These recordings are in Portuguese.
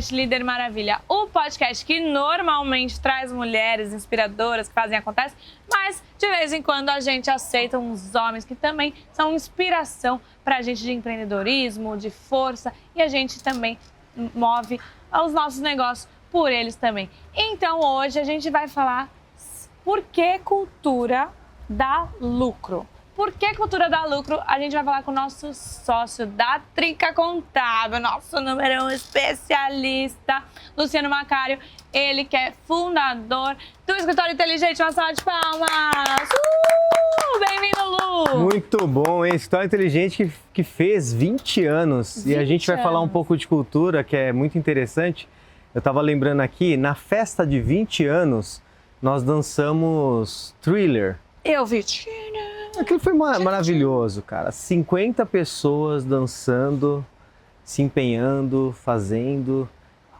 podcast Líder Maravilha, o podcast que normalmente traz mulheres inspiradoras que fazem acontecer, mas de vez em quando a gente aceita uns homens que também são inspiração pra gente de empreendedorismo, de força, e a gente também move os nossos negócios por eles também. Então hoje a gente vai falar por que cultura dá lucro. Por que cultura dá lucro? A gente vai falar com o nosso sócio da Trinca Contábil, nosso número 1 especialista, Luciano Macário. Ele que é fundador do Escritório Inteligente. Uma salva de palmas! Bem-vindo, Lu! Muito bom, hein? Escritório Inteligente que fez 20 anos. E a gente vai falar um pouco de cultura, que é muito interessante. Eu estava lembrando aqui, na festa de 20 anos, nós dançamos Thriller. Eu vi. Aquilo foi maravilhoso, cara. 50 pessoas dançando, se empenhando, fazendo.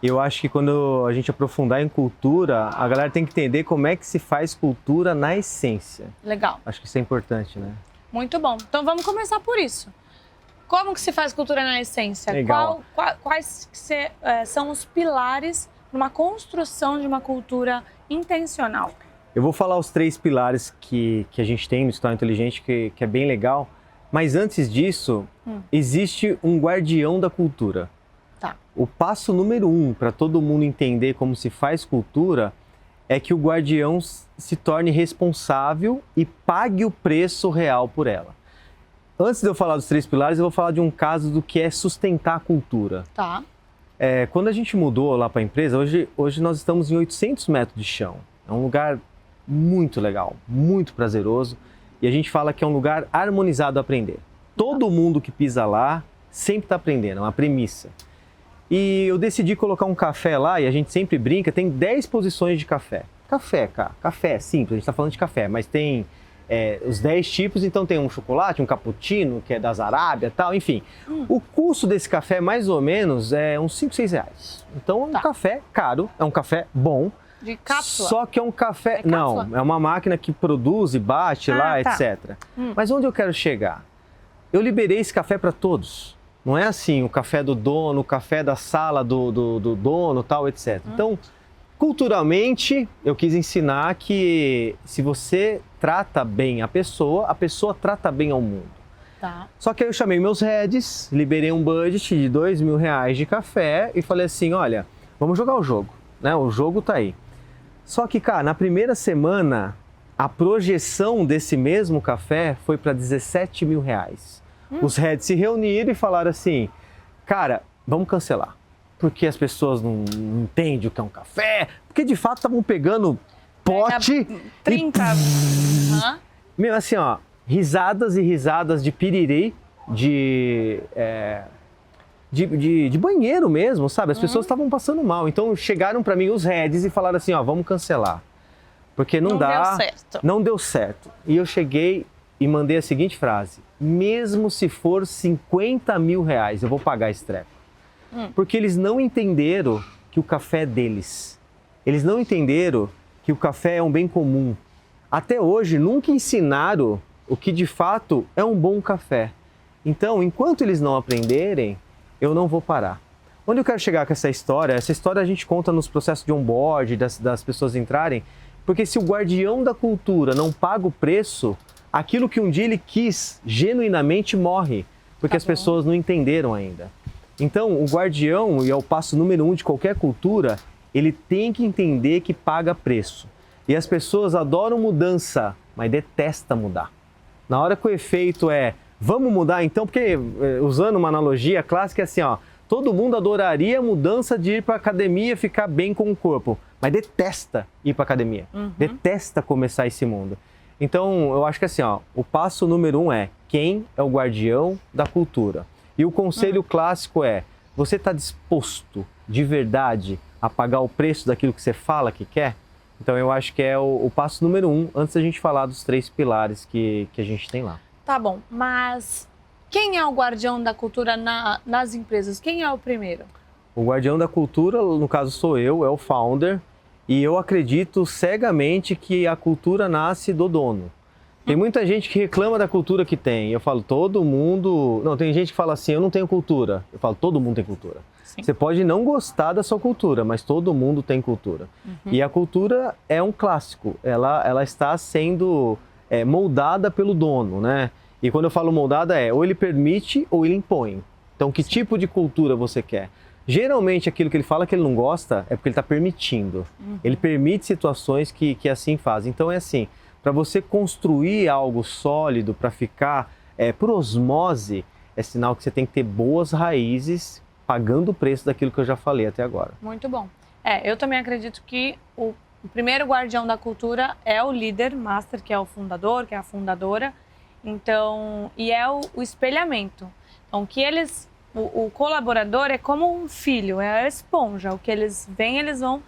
Eu acho que quando a gente aprofundar em cultura, a galera tem que entender como é que se faz cultura na essência. Legal. Acho que isso é importante, né? Muito bom. Então vamos começar por isso. Como que se faz cultura na essência? Legal. Quais são os pilares numa construção de uma cultura intencional? Eu vou falar os 3 pilares que a gente tem no Escritório Inteligente, que é bem legal. Mas antes disso, existe um guardião da cultura. Tá. O passo número 1 para todo mundo entender como se faz cultura é que o guardião se torne responsável e pague o preço real por ela. Antes de eu falar dos 3 pilares, eu vou falar de um caso do que é sustentar a cultura. Tá. Quando a gente mudou lá para a empresa, hoje nós estamos em 800 metros de chão. É um lugar muito legal, muito prazeroso, e a gente fala que é um lugar harmonizado a aprender. Todo mundo que pisa lá sempre está aprendendo, é uma premissa. E eu decidi colocar um café lá, e a gente sempre brinca, tem 10 posições de café. Café, cara, café simples, a gente está falando de café, mas tem os 10 tipos, então tem um chocolate, um cappuccino, que é das Arábia e tal, enfim. O custo desse café, mais ou menos, é uns 5, 6 reais. Então é um café caro, é um café bom. De cápsula? Só que é um café... Não, é uma máquina que produz e bate lá, tá. etc. Mas onde eu quero chegar? Eu liberei esse café para todos. Não é assim, o café do dono, o café da sala do dono, tal, etc. Então, culturalmente, eu quis ensinar que se você trata bem a pessoa trata bem ao mundo. Tá. Só que aí eu chamei meus heads, liberei um budget de R$2.000 de café e falei assim, olha, vamos jogar o jogo, né? O jogo tá aí. Só que, cara, na primeira semana, a projeção desse mesmo café foi para R$17.000. Os heads se reuniram e falaram assim, cara, vamos cancelar. Porque as pessoas não entendem o que é um café. Porque, de fato, estavam pegando pote 30. Meu, assim, ó, risadas e risadas de piriri, de banheiro mesmo, sabe? As pessoas estavam passando mal. Então chegaram para mim os heads e falaram assim, ó, vamos cancelar. Porque não dá. Deu certo. Não deu certo. E eu cheguei e mandei a seguinte frase: mesmo se for R$50.000, eu vou pagar esse treco. Porque eles não entenderam que o café é deles. Eles não entenderam que o café é um bem comum. Até hoje nunca ensinaram o que de fato é um bom café. Então, enquanto eles não aprenderem, eu não vou parar. Onde eu quero chegar com essa história a gente conta nos processos de onboard, das pessoas entrarem, porque se o guardião da cultura não paga o preço, aquilo que um dia ele quis genuinamente morre, porque as pessoas não entenderam ainda. Então, o guardião, e é o passo número 1 de qualquer cultura, ele tem que entender que paga preço. E as pessoas adoram mudança, mas detestam mudar. Na hora que o efeito é vamos mudar então, porque usando uma analogia clássica é assim, ó, todo mundo adoraria a mudança de ir para academia, ficar bem com o corpo, mas detesta ir para academia, detesta começar esse mundo. Então, eu acho que assim, ó, o passo número 1 é quem é o guardião da cultura. E o conselho clássico é, você está disposto de verdade a pagar o preço daquilo que você fala que quer? Então, eu acho que é o passo número 1, antes da gente falar dos 3 pilares que a gente tem lá. Tá bom, mas quem é o guardião da cultura nas empresas? Quem é o primeiro? O guardião da cultura, no caso sou eu, é o founder, e eu acredito cegamente que a cultura nasce do dono. Tem muita gente que reclama da cultura que tem. Eu falo, todo mundo... Não, tem gente que fala assim, eu não tenho cultura. Eu falo, todo mundo tem cultura. Sim. Você pode não gostar da sua cultura, mas todo mundo tem cultura. E a cultura é um clássico, ela está sendo moldada pelo dono, né? E quando eu falo moldada ou ele permite ou ele impõe. Então, que tipo de cultura você quer? Geralmente, aquilo que ele fala que ele não gosta é porque ele está permitindo. Ele permite situações que assim fazem. Então, é assim, para você construir algo sólido, para ficar por osmose, é sinal que você tem que ter boas raízes, pagando o preço daquilo que eu já falei até agora. Muito bom. Eu também acredito que o primeiro guardião da cultura é o líder master, que é o fundador, que é a fundadora. Então, e é o espelhamento. Então, que o colaborador é como um filho, é a esponja. O que eles veem, eles vão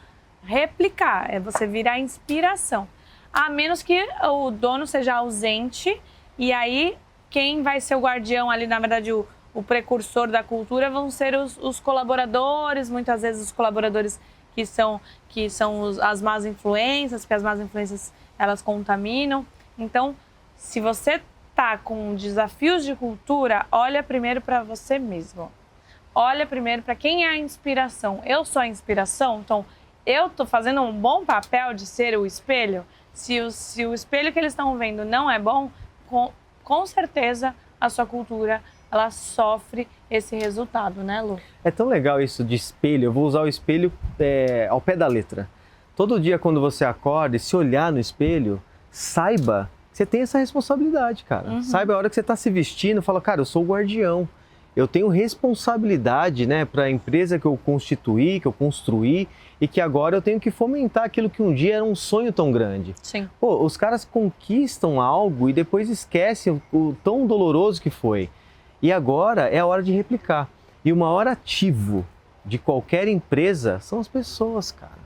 replicar. É você virar inspiração. A menos que o dono seja ausente, e aí quem vai ser o guardião ali, na verdade, o precursor da cultura vão ser os colaboradores, muitas vezes os colaboradores que são as más influências, porque as más influências elas contaminam. Então, se você tá com desafios de cultura, olha primeiro para você mesmo. Olha primeiro para quem é a inspiração. Eu sou a inspiração, então eu tô fazendo um bom papel de ser o espelho. Se o espelho que eles estão vendo não é bom, com certeza a sua cultura ela sofre esse resultado, né, Lu? É tão legal isso de espelho. Eu vou usar o espelho ao pé da letra. Todo dia quando você acorda e se olhar no espelho, saiba que você tem essa responsabilidade, cara. Saiba a hora que você está se vestindo, fala, cara, eu sou o guardião. Eu tenho responsabilidade, né, para a empresa que eu constituí, que eu construí, e que agora eu tenho que fomentar aquilo que um dia era um sonho tão grande. Sim. Pô, os caras conquistam algo e depois esquecem o tão doloroso que foi. E agora é a hora de replicar. E o maior ativo de qualquer empresa são as pessoas, cara.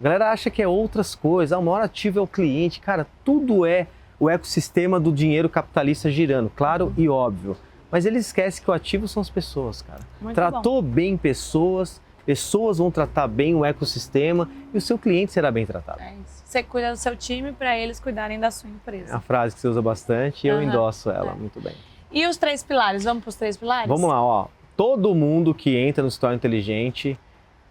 A galera acha que é outras coisas, o maior ativo é o cliente. Cara, tudo é o ecossistema do dinheiro capitalista girando, claro e óbvio. Mas eles esquecem que o ativo são as pessoas, cara. Muito Tratou bem pessoas, pessoas vão tratar bem o ecossistema e o seu cliente será bem tratado. É isso. Você cuida do seu time para eles cuidarem da sua É empresa. uma frase que você usa bastante e eu endosso ela muito bem. E os 3 pilares? Vamos para os 3 pilares? Vamos lá, ó. Todo mundo que entra no Escritório Inteligente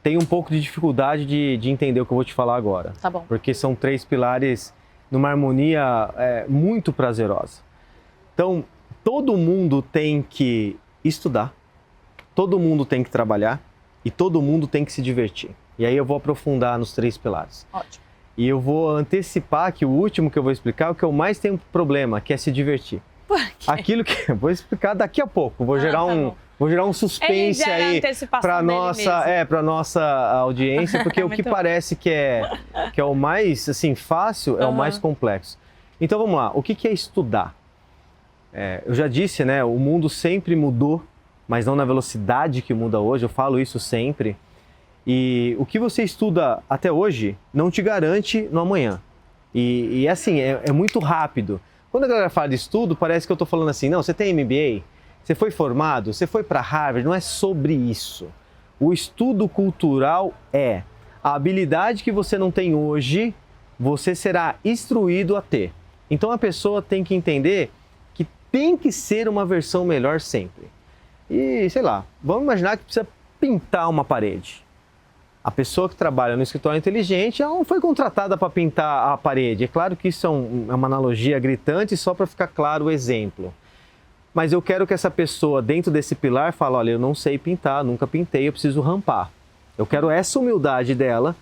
tem um pouco de dificuldade de entender o que eu vou te falar agora. Tá bom. Porque são 3 pilares numa harmonia muito prazerosa. Então, todo mundo tem que estudar, todo mundo tem que trabalhar e todo mundo tem que se divertir. E aí eu vou aprofundar nos 3 pilares. Ótimo. E eu vou antecipar que o último que eu vou explicar é o que eu mais tenho problema, que é se divertir. Por quê? Aquilo que eu vou explicar daqui a pouco. Vou gerar um suspense aí para nossa audiência, porque o que parece que é o mais assim fácil é o mais complexo. Então vamos lá. O que é estudar? Eu já disse, né? O mundo sempre mudou, mas não na velocidade que muda hoje. Eu falo isso sempre. E o que você estuda até hoje não te garante no amanhã. E assim, é muito rápido. Quando a galera fala de estudo, parece que eu estou falando assim, não, você tem MBA, você foi formado, você foi para Harvard, não é sobre isso. O estudo cultural é a habilidade que você não tem hoje, você será instruído a ter. Então a pessoa tem que entender que tem que ser uma versão melhor sempre. E, sei lá, vamos imaginar que precisa pintar uma parede. A pessoa que trabalha no escritório inteligente, ela não foi contratada para pintar a parede. É claro que isso é uma analogia gritante, só para ficar claro o exemplo. Mas eu quero que essa pessoa, dentro desse pilar, fale, olha, eu não sei pintar, nunca pintei, eu preciso rampar. Eu quero essa humildade dela,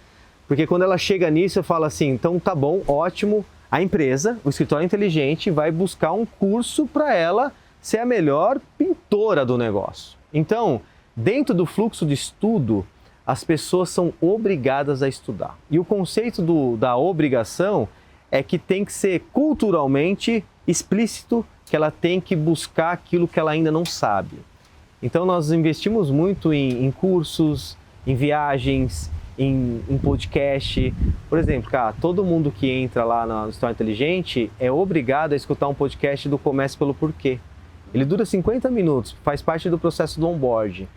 porque quando ela chega nisso, eu falo assim, então tá bom, ótimo, a empresa, o escritório inteligente, vai buscar um curso para ela ser a melhor pintora do negócio. Então, dentro do fluxo de estudo, as pessoas são obrigadas a estudar. E o conceito da obrigação é que tem que ser culturalmente explícito, que ela tem que buscar aquilo que ela ainda não sabe. Então nós investimos muito em cursos, em viagens, em podcast. Por exemplo, cara, todo mundo que entra lá no Escritório Inteligente é obrigado a escutar um podcast do Comece pelo Porquê. Ele dura 50 minutos, faz parte do processo do onboard.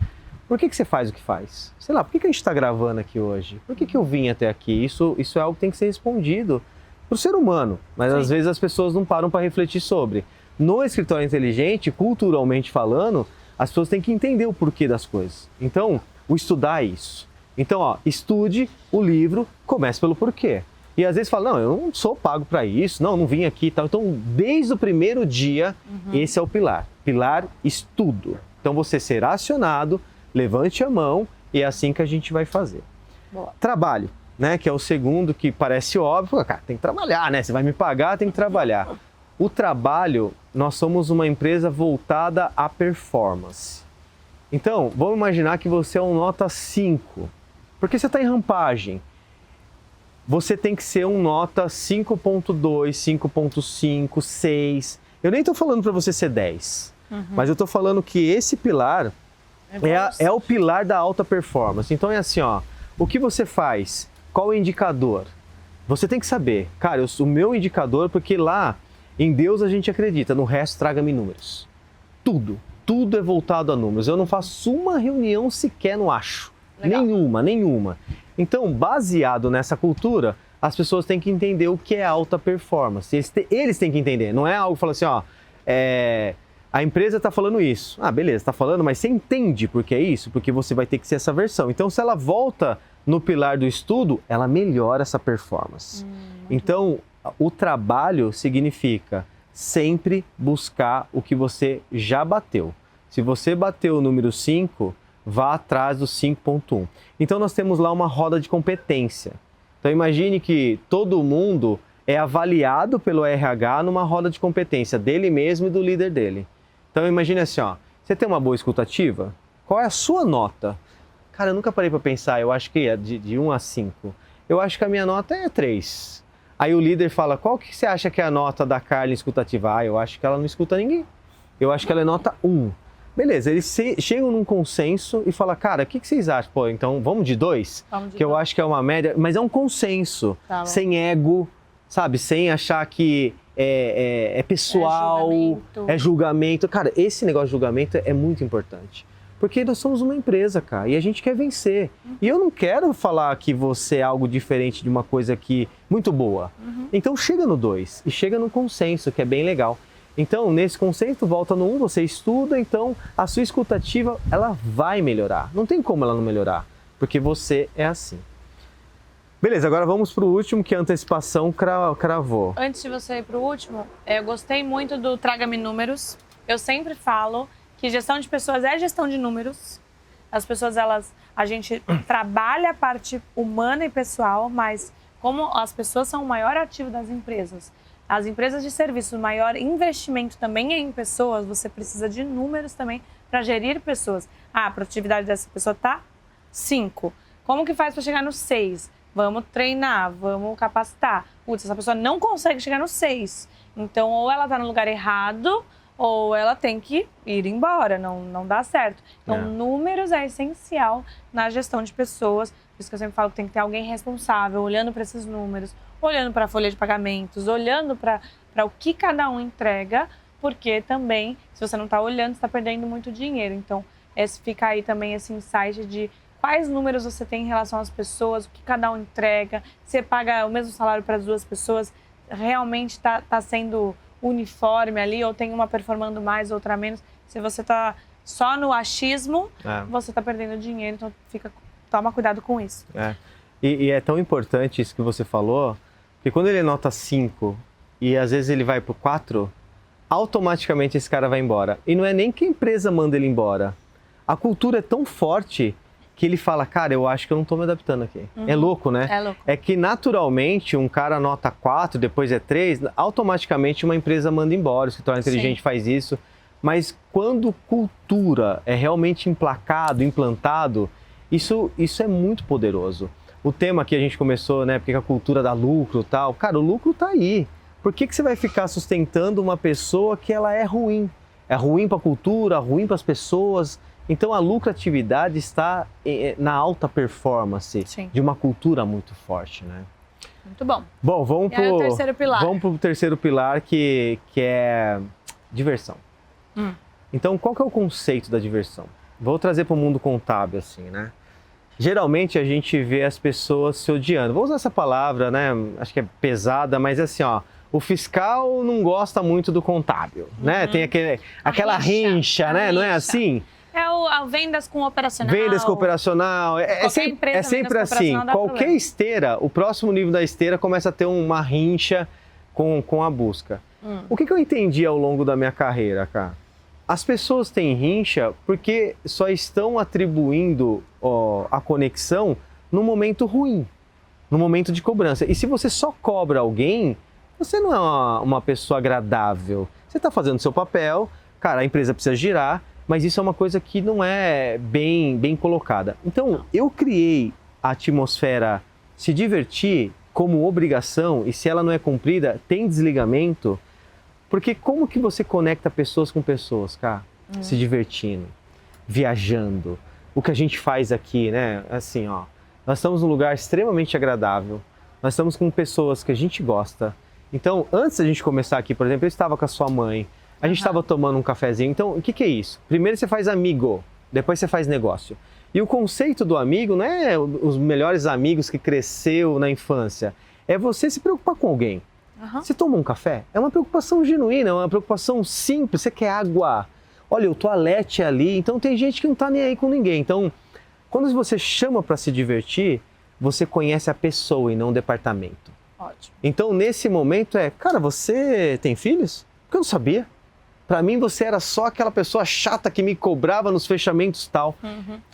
Por que você faz o que faz? Sei lá, por que a gente está gravando aqui hoje? Por que eu vim até aqui? Isso é algo que tem que ser respondido para o ser humano, mas Sim. Às vezes as pessoas não param para refletir sobre. No escritório inteligente, culturalmente falando, as pessoas têm que entender o porquê das coisas. Então, o estudar isso. Então, ó, estude o livro, comece pelo porquê. E às vezes fala, não, eu não sou pago para isso, não vim aqui e tal. Então, desde o primeiro dia, esse é o pilar. Pilar, estudo. Então, você será acionado, levante a mão e é assim que a gente vai fazer. Boa. Trabalho, né, que é o segundo, que parece óbvio, cara, tem que trabalhar, né? Você vai me pagar, tem que trabalhar. O trabalho, nós somos uma empresa voltada à performance. Então, vamos imaginar que você é um nota 5, porque você está em rampagem. Você tem que ser um nota 5.2, 5.5, 6. Eu nem estou falando para você ser 10, mas eu estou falando que esse pilar é o pilar da alta performance. Então é assim, ó, o que você faz? Qual o indicador? Você tem que saber, cara, o meu indicador, porque lá em Deus a gente acredita, no resto traga-me números. Tudo é voltado a números. Eu não faço uma reunião sequer, não acho. Legal. Nenhuma. Então, baseado nessa cultura, as pessoas têm que entender o que é alta performance. Eles têm que entender, não é algo que fala assim, ó, a empresa está falando isso. Ah, beleza, está falando, mas você entende por que é isso? Porque você vai ter que ser essa versão. Então, se ela volta no pilar do estudo, ela melhora essa performance. Então, o trabalho significa sempre buscar o que você já bateu. Se você bateu o número 5, vá atrás do 5.1. Então, nós temos lá uma roda de competência. Então, imagine que todo mundo é avaliado pelo RH numa roda de competência dele mesmo e do líder dele. Então, imagine assim, ó, você tem uma boa escutativa? Qual é a sua nota? Cara, eu nunca parei para pensar, eu acho que é de 1 a 5. Eu acho que a minha nota é 3. Aí o líder fala, qual que você acha que é a nota da Carla em escutativa? Ah, eu acho que ela não escuta ninguém. Eu acho que ela é nota 1. Beleza, eles chegam num consenso e falam, cara, o que vocês acham? Pô, então vamos de 2? Que eu acho que é uma média, mas é um consenso, sem ego, sabe? Sem achar que é pessoal, é julgamento. Cara, esse negócio de julgamento é muito importante. Porque nós somos uma empresa, cara, e a gente quer vencer. E eu não quero falar que você é algo diferente de uma coisa que muito boa. Então chega no 2 e chega no consenso, que é bem legal. Então, nesse conceito, volta no 1, você estuda, então a sua escutativa, ela vai melhorar. Não tem como ela não melhorar, porque você é assim. Beleza, agora vamos para o último, que a antecipação cravou. Antes de você ir para o último, eu gostei muito do Traga-me Números. Eu sempre falo que gestão de pessoas é gestão de números. As pessoas, a gente trabalha a parte humana e pessoal, mas como as pessoas são o maior ativo das empresas, as empresas de serviços, o maior investimento também é em pessoas, você precisa de números também para gerir pessoas. Ah, a produtividade dessa pessoa está 5. Como que faz para chegar no 6? Vamos treinar, vamos capacitar. Putz, essa pessoa não consegue chegar no 6. Então, ou ela está no lugar errado, ou ela tem que ir embora, não dá certo. Então, números é essencial na gestão de pessoas. Por isso que eu sempre falo que tem que ter alguém responsável, olhando para esses números, olhando para a folha de pagamentos, olhando para o que cada um entrega, porque também, se você não está olhando, você está perdendo muito dinheiro. Então, fica aí também esse insight de quais números você tem em relação às pessoas, o que cada um entrega, você paga o mesmo salário para as duas pessoas, realmente está sendo uniforme ali, ou tem uma performando mais, outra menos. Se você está só no achismo, você está perdendo dinheiro, então toma cuidado com isso. E é tão importante isso que você falou, porque quando ele nota 5 e às vezes ele vai para o 4, automaticamente esse cara vai embora. E não é nem que a empresa manda ele embora. A cultura é tão forte que ele fala, cara, eu acho que eu não estou me adaptando aqui. É louco, né? É louco. É que naturalmente um cara nota 4, depois é 3, automaticamente uma empresa manda embora, o escritório inteligente faz isso. Mas quando cultura é realmente implantado, isso é muito poderoso. O tema que a gente começou, né, porque a cultura dá lucro e tal, cara, o lucro tá aí. Por que você vai ficar sustentando uma pessoa que ela é ruim? É ruim para a cultura, ruim para as pessoas. Então a lucratividade está na alta performance de uma cultura muito forte, né? Muito bom. Bom, vamos para o terceiro pilar. Vamos para o terceiro pilar, que é diversão. Então, qual que é o conceito da diversão? Vou trazer para o mundo contábil, assim, né? Geralmente a gente vê as pessoas se odiando. Vou usar essa palavra, né? Acho que é pesada, mas assim, ó, o fiscal não gosta muito do contábil, né? Tem aquela rincha, né? Não é assim? É a vendas com operacional. Vendas com operacional, é sempre assim. Qualquer esteira, o próximo nível da esteira começa a ter uma rincha com a busca. O que eu entendi ao longo da minha carreira, cara? As pessoas têm rincha porque só estão atribuindo a conexão no momento ruim, no momento de cobrança. E se você só cobra alguém, você não é uma pessoa agradável. Você está fazendo o seu papel, cara, a empresa precisa girar, mas isso é uma coisa que não é bem colocada. Então, eu criei a atmosfera se divertir como obrigação, e se ela não é cumprida, tem desligamento. Porque como que você conecta pessoas com pessoas, cara? Se divertindo, viajando. O que a gente faz aqui, né? Assim, ó, nós estamos num lugar extremamente agradável. Nós estamos com pessoas que a gente gosta. Então, antes da gente começar aqui, por exemplo, eu estava com a sua mãe, a gente estava tomando um cafezinho. Então, o que é isso? Primeiro você faz amigo, depois você faz negócio. E o conceito do amigo não é os melhores amigos que cresceu na infância. É você se preocupar com alguém. Você toma um café? É uma preocupação genuína, é uma preocupação simples. Você quer água? Olha, o toalete é ali. Então tem gente que não está nem aí com ninguém. Então, quando você chama para se divertir, você conhece a pessoa e não o departamento. Ótimo. Então, nesse momento cara, você tem filhos? Porque eu não sabia. Para mim, você era só aquela pessoa chata que me cobrava nos fechamentos e tal.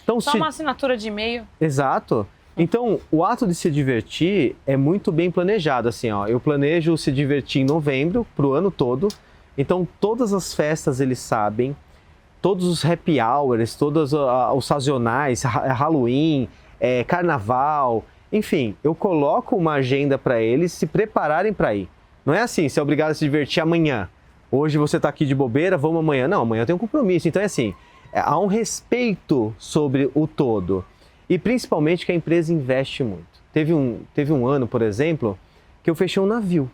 Então, só uma assinatura de e-mail. Exato. Então, o ato de se divertir é muito bem planejado, assim, ó. Eu planejo se divertir em novembro, pro ano todo. Então, todas as festas eles sabem, todos os happy hours, todos os sazonais, Halloween, Carnaval, enfim, eu coloco uma agenda para eles se prepararem para ir. Não é assim, você é obrigado a se divertir amanhã. Hoje você tá aqui de bobeira, vamos amanhã. Não, amanhã eu tenho um compromisso. Então, é assim, há um respeito sobre o todo. E principalmente que a empresa investe muito. Teve um ano, por exemplo, que eu fechei um navio.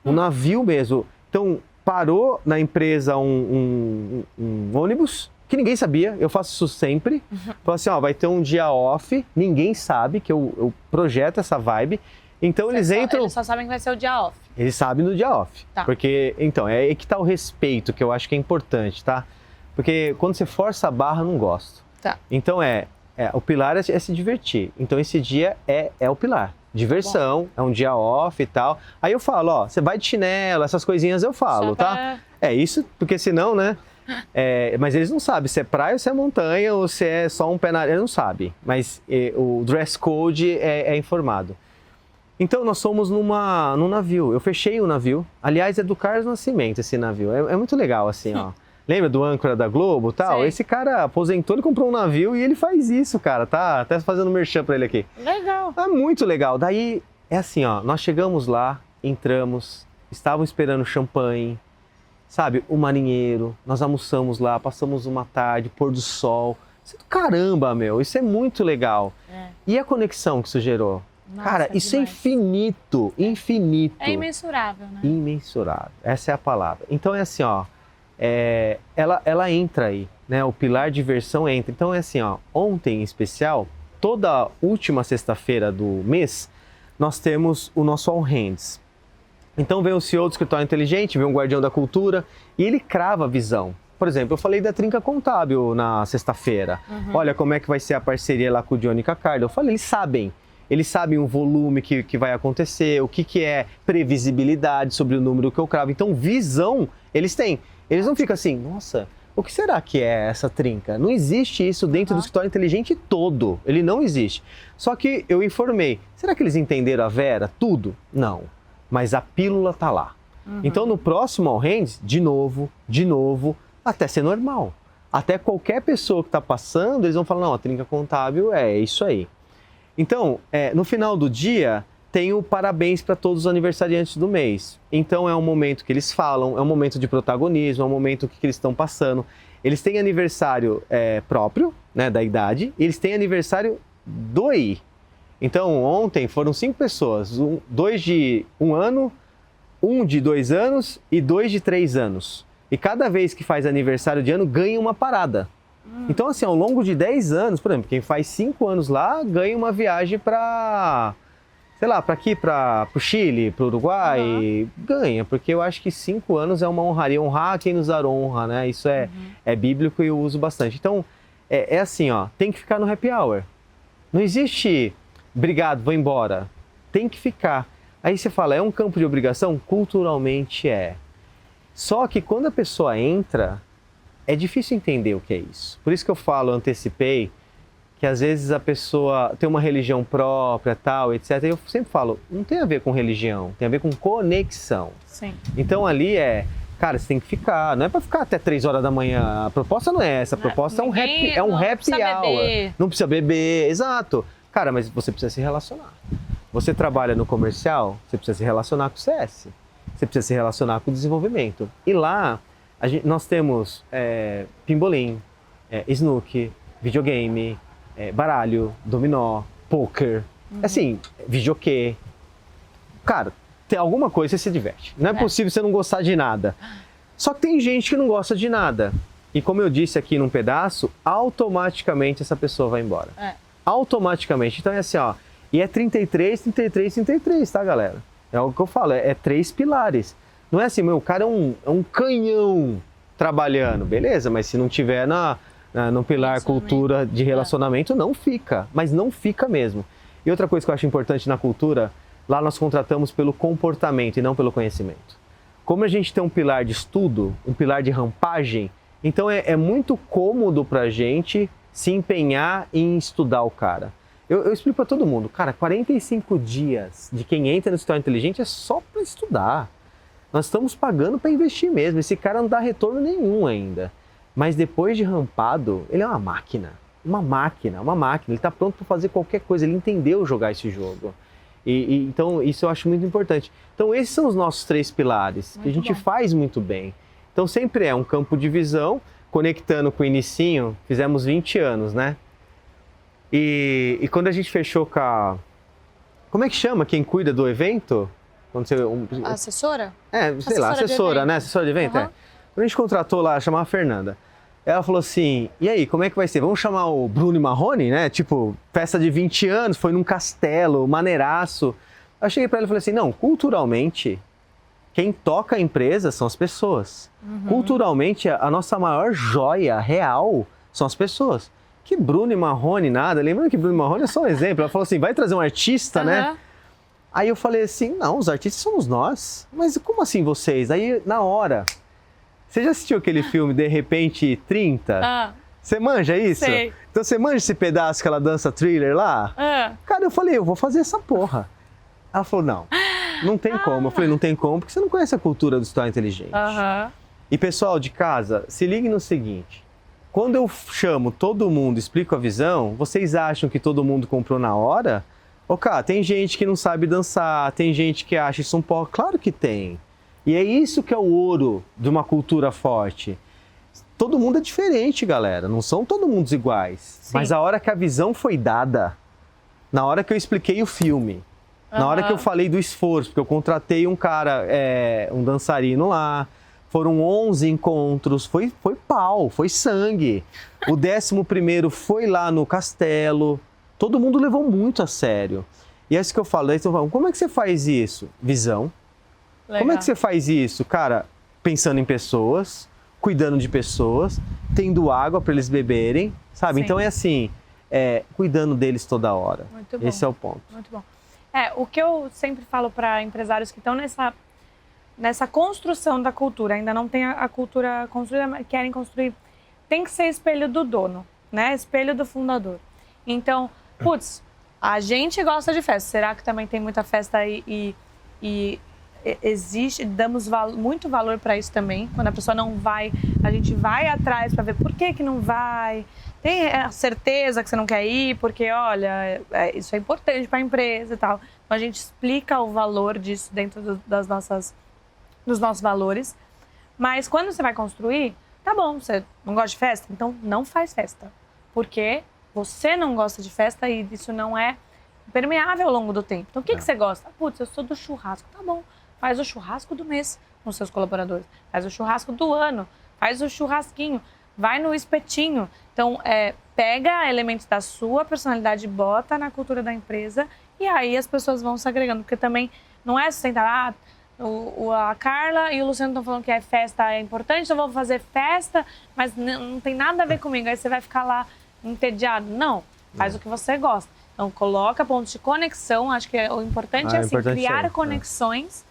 Um navio mesmo. Então, parou na empresa um ônibus, que ninguém sabia, eu faço isso sempre. Falei assim, ó, vai ter um dia off, ninguém sabe que eu projeto essa vibe. Então eles entram... Eles só sabem que vai ser o dia off. Eles sabem no dia off. Tá. Porque, então, é aí que tá o respeito, que eu acho que é importante, tá? Porque quando você força a barra, eu não gosto. Tá. Então o pilar é se divertir. Então esse dia é o pilar. Diversão, é um dia off e tal. Aí eu falo, ó, você vai de chinelo, essas coisinhas eu falo, tá? É isso, porque senão, né? Mas eles não sabem se é praia ou se é montanha ou se é só um pé na areia, eles não sabem. Mas o dress code é informado. Então nós somos num navio. Eu fechei o navio. Aliás, é do Carlos Nascimento esse navio. É muito legal, assim, ó. Lembra do âncora da Globo e tal? Sei. Esse cara aposentou, ele comprou um navio e ele faz isso, cara. Tá até fazendo merchan pra ele aqui. Legal. É muito legal. Daí, é assim, ó. Nós chegamos lá, entramos, estavam esperando champanhe, sabe? O marinheiro. Nós almoçamos lá, passamos uma tarde, pôr do sol. Isso é do caramba, meu. Isso é muito legal. E a conexão que isso gerou? Nossa, cara, isso demais. é infinito, infinito. É imensurável, né? Imensurável. Essa é a palavra. Então é assim, ó. Ela entra aí, né? O pilar diversão entra. Então é assim, ó. Ontem em especial, toda última sexta-feira do mês, nós temos o nosso All Hands. Então vem o CEO do escritório inteligente, vem um guardião da cultura e ele crava a visão. Por exemplo, eu falei da Trinca Contábil na sexta-feira. Olha como é que vai ser a parceria lá com o Johnny Cacardo. Eu falei, eles sabem o volume que vai acontecer, o que é previsibilidade sobre o número que eu cravo. Então, visão, eles têm. Eles não ficam assim, nossa, o que será que é essa trinca? Não existe isso dentro do escritório inteligente todo. Ele não existe. Só que eu informei. Será que eles entenderam a Vera? Tudo? Não. Mas a pílula tá lá. Então, no próximo All Hands, de novo, até ser normal. Até qualquer pessoa que está passando, eles vão falar, não, a trinca contábil é isso aí. Então, no final do dia, tem o parabéns para todos os aniversariantes do mês. Então, é um momento que eles falam, é um momento de protagonismo, é um momento que eles estão passando. Eles têm aniversário próprio, né, da idade, e eles têm aniversário do I. Então, ontem foram 5 pessoas, 2 de 1 ano, 1 de 2 anos e 2 de 3 anos. E cada vez que faz aniversário de ano, ganha uma parada. Então, assim, ao longo de 10 anos, por exemplo, quem faz 5 anos lá, ganha uma viagem para, sei lá, para aqui, para o Chile, para o Uruguai, ganha, porque eu acho que 5 anos é uma honraria, honrar quem nos dar honra, né? Isso é bíblico e eu uso bastante. Então, É assim, ó, tem que ficar no happy hour. Não existe, obrigado, vou embora. Tem que ficar. Aí você fala, é um campo de obrigação? Culturalmente é. Só que quando a pessoa entra, é difícil entender o que é isso. Por isso que eu falo, antecipei, que às vezes a pessoa tem uma religião própria, tal, etc. E eu sempre falo, não tem a ver com religião, tem a ver com conexão. Sim. Então ali cara, você tem que ficar, não é para ficar até 3 horas da manhã. A proposta não é essa, a proposta é um happy hour. Não precisa beber, exato. Cara, mas você precisa se relacionar. Você trabalha no comercial, você precisa se relacionar com o CS. Você precisa se relacionar com o desenvolvimento. E lá, nós temos pimbolim, snooker, videogame, baralho, dominó, poker, assim, videokê. Cara, tem alguma coisa você se diverte. Não é possível você não gostar de nada. Só que tem gente que não gosta de nada. E como eu disse aqui num pedaço, automaticamente essa pessoa vai embora. Automaticamente. Então é assim, ó. E é 33, 33, 33, tá, galera? É o que eu falo, é 3 pilares. Não é assim, meu, o cara é um canhão trabalhando, beleza, mas se não tiver no pilar cultura de relacionamento, não fica. Mas não fica mesmo. E outra coisa que eu acho importante na cultura, lá nós contratamos pelo comportamento e não pelo conhecimento. Como a gente tem um pilar de estudo, um pilar de rampagem, então é muito cômodo pra gente se empenhar em estudar o cara. Eu explico para todo mundo, cara, 45 dias de quem entra no escritório inteligente é só para estudar. Nós estamos pagando para investir mesmo. Esse cara não dá retorno nenhum ainda. Mas depois de rampado, ele é uma máquina. Uma máquina. Ele está pronto para fazer qualquer coisa. Ele entendeu jogar esse jogo. Então, isso eu acho muito importante. Então, esses são os nossos 3 pilares, que a gente faz muito bem. Então, sempre é um campo de visão, conectando com o inicinho, fizemos 20 anos, né? E quando a gente fechou com a... Como é que chama quem cuida do evento? Quando você, assessora? Sei lá, assessora, né? Assessora de evento, Quando a gente contratou lá, chamava a Fernanda. Ela falou assim, e aí, como é que vai ser? Vamos chamar o Bruno e Marrone, né? Tipo, festa de 20 anos, foi num castelo, maneiraço. Eu cheguei pra ela e falei assim, não, culturalmente, quem toca a empresa são as pessoas. Culturalmente, a nossa maior joia real são as pessoas. Que Bruno e Marrone nada, lembrando que Bruno e Marrone é só um exemplo. Ela falou assim, vai trazer um artista, né? Aí eu falei assim, não, os artistas somos nós. Mas como assim vocês? Aí, na hora, você já assistiu aquele filme De Repente 30? Você manja isso? Sei. Então você manja esse pedaço que ela dança Thriller lá? Cara, eu falei, eu vou fazer essa porra. Ela falou, não tem como. Eu falei, não tem como, porque você não conhece a cultura do escritório inteligente. E pessoal de casa, se ligue no seguinte. Quando eu chamo todo mundo, explico a visão, vocês acham que todo mundo comprou na hora? Cara, tem gente que não sabe dançar, tem gente que acha isso um pó. Claro que tem. E é isso que é o ouro de uma cultura forte. Todo mundo é diferente, galera. Não são todo mundo iguais. Sim. Mas a hora que a visão foi dada, na hora que eu expliquei o filme, na hora que eu falei do esforço, porque eu contratei um cara, um dançarino lá, foram 11 encontros, foi pau, foi sangue. O 11º foi lá no castelo. Todo mundo levou muito a sério. E é isso que eu falo. Aí você fala, como é que você faz isso? Visão. Legal. Como é que você faz isso? Cara, pensando em pessoas, cuidando de pessoas, tendo água para eles beberem, sabe? Sim. Então é assim, cuidando deles toda hora. Muito bom. Esse é o ponto. Muito bom. O que eu sempre falo para empresários que estão nessa construção da cultura, ainda não tem a cultura construída, mas querem construir, tem que ser espelho do dono, né? Espelho do fundador. Então, putz, a gente gosta de festa, será que também tem muita festa e existe, damos muito valor para isso também, quando a pessoa não vai, a gente vai atrás para ver por que não vai, tem a certeza que você não quer ir, porque olha, isso é importante para a empresa e tal. Então a gente explica o valor disso dentro dos nossos valores, mas quando você vai construir, tá bom, você não gosta de festa? Então não faz festa, porque você não gosta de festa e isso não é permeável ao longo do tempo. Então o que você gosta? Putz, eu sou do churrasco, tá bom, faz o churrasco do mês com seus colaboradores, faz o churrasco do ano, faz o churrasquinho, vai no espetinho. Então pega elementos da sua personalidade, bota na cultura da empresa e aí as pessoas vão se agregando, porque também não é sustentar, a Carla e o Luciano estão falando que festa é importante, então eu vou fazer festa, mas não tem nada a ver comigo. Aí você vai ficar lá entediado. Não, faz o que você gosta. Então, coloca pontos de conexão. Acho que o importante é assim, criar conexões.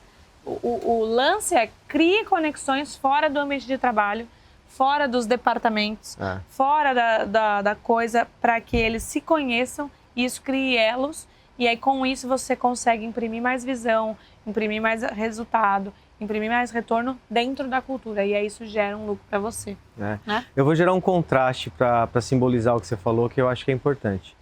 O lance é crie conexões fora do ambiente de trabalho, fora dos departamentos, fora da coisa, para que eles se conheçam e isso crie elos. E aí, com isso, você consegue imprimir mais visão, imprimir mais resultado, imprimir mais retorno dentro da cultura. E aí, isso gera um lucro para você. Né? Eu vou gerar um contraste para simbolizar o que você falou, que eu acho que é importante.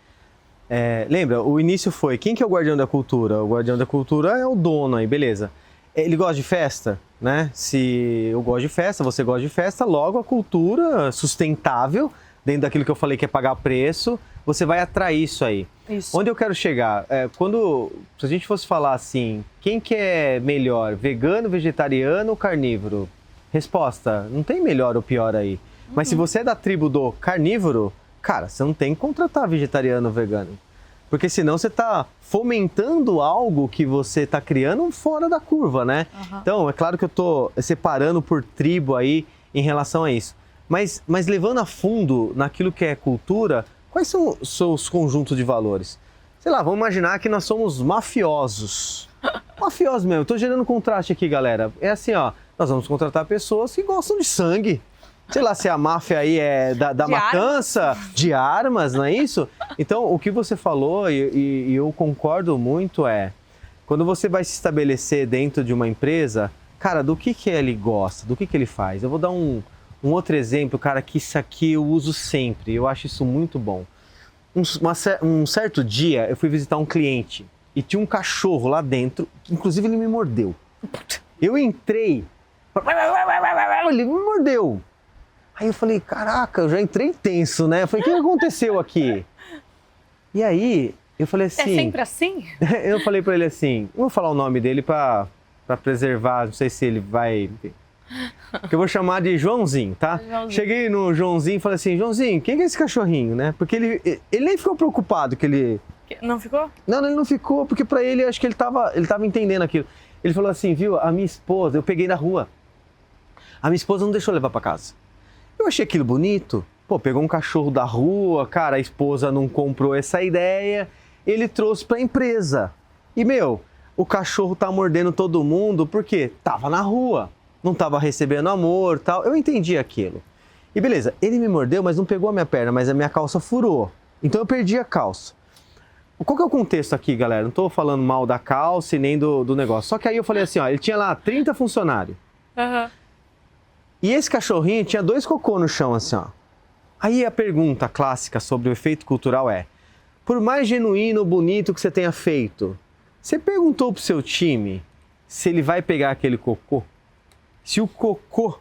Lembra, o início foi, quem que é o guardião da cultura? O guardião da cultura é o dono aí, beleza. Ele gosta de festa, né? Se eu gosto de festa, você gosta de festa, logo a cultura sustentável, dentro daquilo que eu falei que é pagar preço, você vai atrair isso aí. Isso. Onde eu quero chegar? Se a gente fosse falar assim, quem que é melhor, vegano, vegetariano ou carnívoro? Resposta, não tem melhor ou pior aí. Mas se você é da tribo do carnívoro, cara, você não tem que contratar vegetariano ou vegano. Porque senão você está fomentando algo que você está criando fora da curva, né? Então, é claro que eu estou separando por tribo aí em relação a isso. Mas levando a fundo naquilo que é cultura, quais são os seus conjuntos de valores? Sei lá, vamos imaginar que nós somos mafiosos. Mafiosos mesmo. Estou gerando contraste aqui, galera. É assim, ó, nós vamos contratar pessoas que gostam de sangue. Sei lá se a máfia aí é da matança, de armas, não é isso? Então, o que você falou, e eu concordo muito, quando você vai se estabelecer dentro de uma empresa, cara, do que ele gosta, do que ele faz? Eu vou dar um outro exemplo, cara, que isso aqui eu uso sempre, eu acho isso muito bom. Um certo dia, eu fui visitar um cliente e tinha um cachorro lá dentro, que inclusive ele me mordeu. Eu entrei, ele me mordeu. Aí eu falei, caraca, eu já entrei tenso, né? Eu falei, o que aconteceu aqui? E aí, eu falei assim... É sempre assim? Eu falei pra ele assim, não vou falar o nome dele pra preservar, não sei se ele vai... Que eu vou chamar de Joãozinho, tá? Joãozinho. Cheguei no Joãozinho e falei assim, Joãozinho, quem é esse cachorrinho, né? Porque ele nem ficou preocupado que ele... Não ficou? Não, ele não ficou, porque pra ele, acho que ele tava entendendo aquilo. Ele falou assim, viu, a minha esposa, eu peguei na rua. A minha esposa não deixou eu levar pra casa. Eu achei aquilo bonito. Pô, pegou um cachorro da rua, cara, a esposa não comprou essa ideia, ele trouxe pra empresa. E, o cachorro tá mordendo todo mundo porque tava na rua, não tava recebendo amor, tal. Eu entendi aquilo. E beleza, ele me mordeu, mas não pegou a minha perna, mas a minha calça furou. Então eu perdi a calça. Qual que é o contexto aqui, galera? Não tô falando mal da calça e nem do negócio. Só que aí eu falei assim, ó, ele tinha lá 30 funcionários. E esse cachorrinho tinha 2 cocô no chão, assim, ó. Aí a pergunta clássica sobre o efeito cultural é, por mais genuíno ou bonito que você tenha feito, você perguntou pro seu time se ele vai pegar aquele cocô? Se o cocô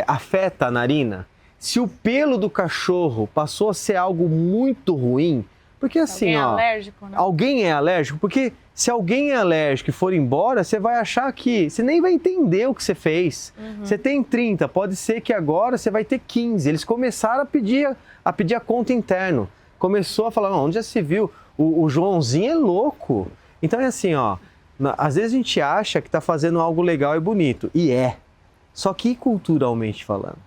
afeta a narina? Se o pelo do cachorro passou a ser algo muito ruim? Porque assim, alguém é alérgico, né? Alguém é alérgico? Porque se alguém é alérgico e for embora, você vai achar que... Você nem vai entender o que você fez. Você tem 30, pode ser que agora você vai ter 15. Eles começaram a pedir a conta interno. Começou a falar, não, onde já se viu? O Joãozinho é louco. Então é assim, ó. Às vezes a gente acha que está fazendo algo legal e bonito. E é. Só que culturalmente falando.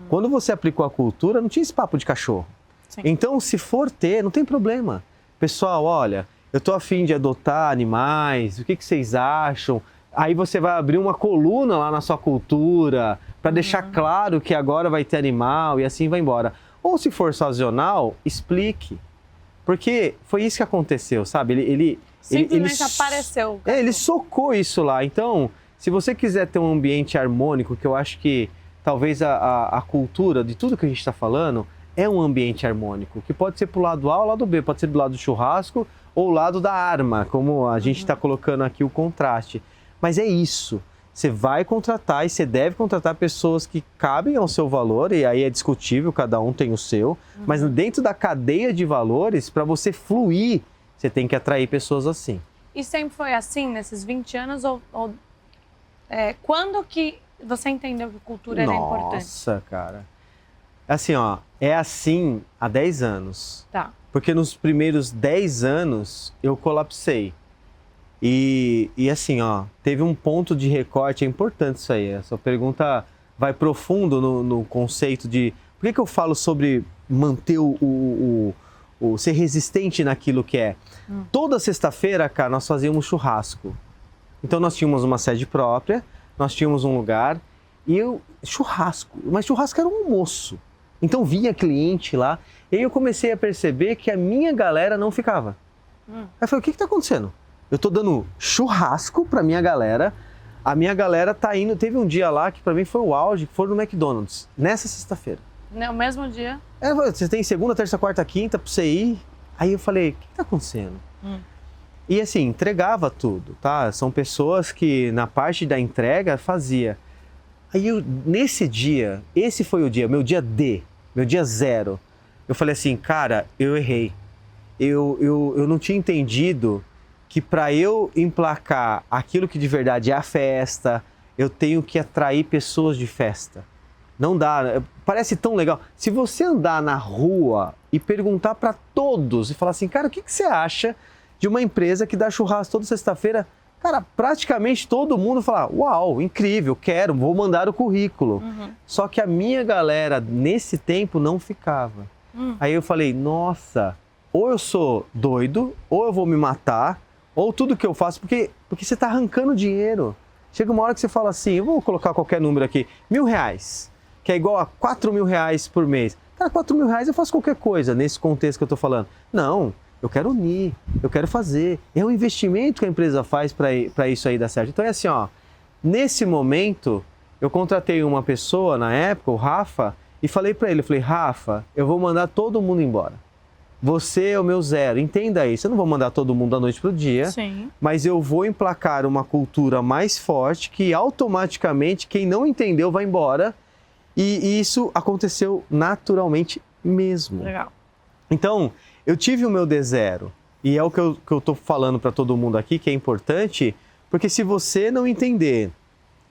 Quando você aplicou a cultura, não tinha esse papo de cachorro. Sim. Então, se for ter, não tem problema. Pessoal, olha, eu tô a fim de adotar animais, o que vocês acham? Aí você vai abrir uma coluna lá na sua cultura para deixar claro que agora vai ter animal e assim vai embora. Ou se for sazonal, explique. Porque foi isso que aconteceu, sabe? Ele simplesmente apareceu. Ele socou isso lá. Então, se você quiser ter um ambiente harmônico, que eu acho que talvez a cultura de tudo que a gente está falando é um ambiente harmônico, que pode ser pro lado A ou lado B, pode ser do lado do churrasco ou lado da arma, como a gente está colocando aqui o contraste. Mas é isso. Você vai contratar e você deve contratar pessoas que cabem ao seu valor, e aí é discutível, cada um tem o seu, mas dentro da cadeia de valores, para você fluir, você tem que atrair pessoas assim. E sempre foi assim, nesses 20 anos? Quando que você entendeu que cultura era importante? Nossa, cara. Assim, ó, é assim há 10 anos. Tá. Porque nos primeiros 10 anos eu colapsei. E assim, ó, teve um ponto de recorte, é importante isso aí. Essa pergunta vai profundo no conceito de... Por que eu falo sobre manter ser resistente naquilo que é. Toda sexta-feira, cara, nós fazíamos churrasco. Então nós tínhamos uma sede própria, nós tínhamos um lugar e churrasco. Mas churrasco era um almoço. Então vinha cliente lá e aí eu comecei a perceber que a minha galera não ficava. Aí eu falei, o que está acontecendo? Eu tô dando churrasco pra minha galera, a minha galera tá indo, teve um dia lá que pra mim foi o auge, que foi no McDonald's, nessa sexta-feira. No mesmo dia? Você tem segunda, terça, quarta, quinta pra você ir. Aí eu falei, o que tá acontecendo? E assim, entregava tudo, tá? São pessoas que na parte da entrega fazia. Aí nesse dia, esse foi o dia, meu dia D, meu dia 0. Eu falei assim, cara, eu errei. Eu não tinha entendido que para eu emplacar aquilo que de verdade é a festa, eu tenho que atrair pessoas de festa. Não dá, parece tão legal. Se você andar na rua e perguntar para todos e falar assim, cara, o que você acha de uma empresa que dá churrasco toda sexta-feira? Cara, praticamente todo mundo fala, uau, incrível, quero, vou mandar o currículo. Só que a minha galera nesse tempo não ficava. Aí eu falei, nossa, ou eu sou doido, ou eu vou me matar, ou tudo que eu faço, porque você está arrancando dinheiro. Chega uma hora que você fala assim, eu vou colocar qualquer número aqui, R$1.000, que é igual a R$4.000 por mês. Cara, R$4.000 eu faço qualquer coisa nesse contexto que eu estou falando. Não, eu quero unir, eu quero fazer. É um investimento que a empresa faz para isso aí dar certo. Então é assim, ó, nesse momento, eu contratei uma pessoa na época, o Rafa, e falei para ele, eu falei, Rafa, eu vou mandar todo mundo embora. Você é o meu 0, entenda isso. Eu não vou mandar todo mundo da noite para o dia, Sim. Mas eu vou emplacar uma cultura mais forte que automaticamente quem não entendeu vai embora. E isso aconteceu naturalmente mesmo. Legal. Então, eu tive o meu D0 e é o que eu tô falando para todo mundo aqui, que é importante, porque se você não entender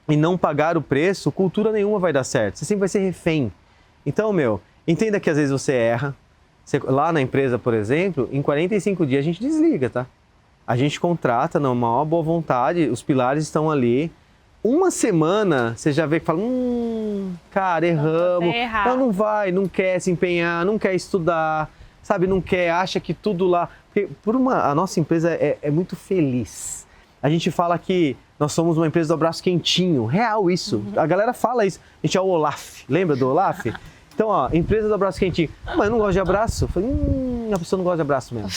e não pagar o preço, cultura nenhuma vai dar certo. Você sempre vai ser refém. Então, entenda que às vezes você erra. Lá na empresa, por exemplo, em 45 dias a gente desliga, tá? A gente contrata na maior boa vontade, os pilares estão ali. Uma semana, você já vê que fala, cara, erramos. Não vai, não quer se empenhar, não quer estudar, sabe, não quer, acha que tudo lá... Porque a nossa empresa é muito feliz. A gente fala que nós somos uma empresa do abraço quentinho, real isso. A galera fala isso. A gente é o Olaf, lembra do Olaf? Então, ó, empresa do abraço quentinho. Mas eu não gosto de abraço. Eu falei, a pessoa não gosta de abraço mesmo.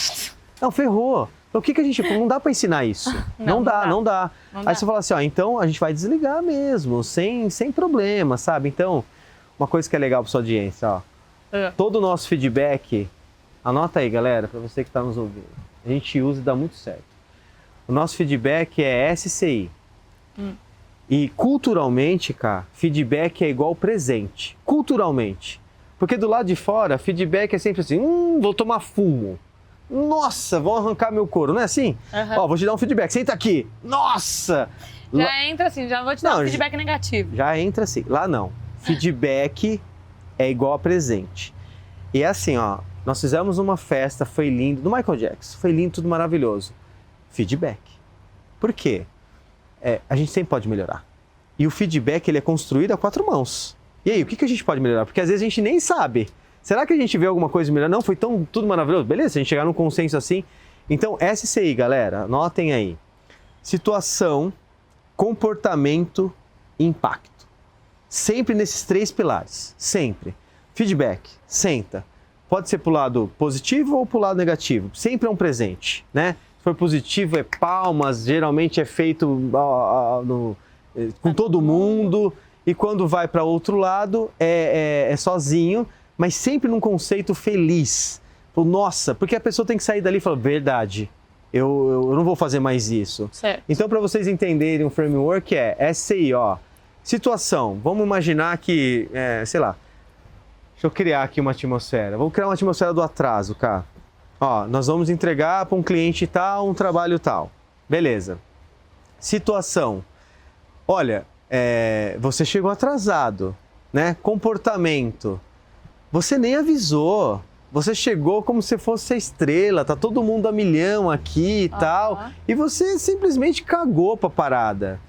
Não, ferrou. Então, o que a gente... Não dá para ensinar isso. Não dá. Aí você fala assim, ó, então a gente vai desligar mesmo, sem problema, sabe? Então, uma coisa que é legal para sua audiência, ó. Todo o nosso feedback, anota aí, galera, para você que está nos ouvindo. A gente usa e dá muito certo. O nosso feedback é SCI. E culturalmente, cara, feedback é igual presente. Culturalmente. Porque do lado de fora, feedback é sempre assim, vou tomar fumo. Nossa, vão arrancar meu couro, não é assim? Ó, vou te dar um feedback, senta aqui. Nossa! Já entra assim, já vou te dar um feedback negativo. Já entra assim. Lá não. Feedback é igual a presente. E é assim, ó, nós fizemos uma festa, foi lindo, do Michael Jackson, foi lindo, tudo maravilhoso. Feedback. Por quê? A gente sempre pode melhorar. E o feedback, ele é construído a 4 mãos. E aí, o que a gente pode melhorar? Porque às vezes a gente nem sabe. Será que a gente vê alguma coisa melhor? Não, foi tudo maravilhoso. Beleza, se a gente chegar num consenso assim. Então, SCI, galera, anotem aí. Situação, comportamento e impacto. Sempre nesses 3 pilares. Sempre. Feedback, senta. Pode ser pro lado positivo ou pro lado negativo. Sempre é um presente, né? Se for positivo, é palmas, geralmente é feito com todo mundo. E quando vai para outro lado, é sozinho, mas sempre num conceito feliz. Nossa, porque a pessoa tem que sair dali e falar, verdade, eu não vou fazer mais isso. Certo. Então, para vocês entenderem, um framework é SCI, ó. Situação, vamos imaginar que, sei lá, deixa eu criar aqui uma atmosfera. Vamos criar uma atmosfera do atraso, cara. Ó, nós vamos entregar para um cliente tal, um trabalho tal. Beleza. Situação. Olha, você chegou atrasado, né? Comportamento. Você nem avisou. Você chegou como se fosse a estrela, tá todo mundo a milhão aqui e tal. E você simplesmente cagou pra parada.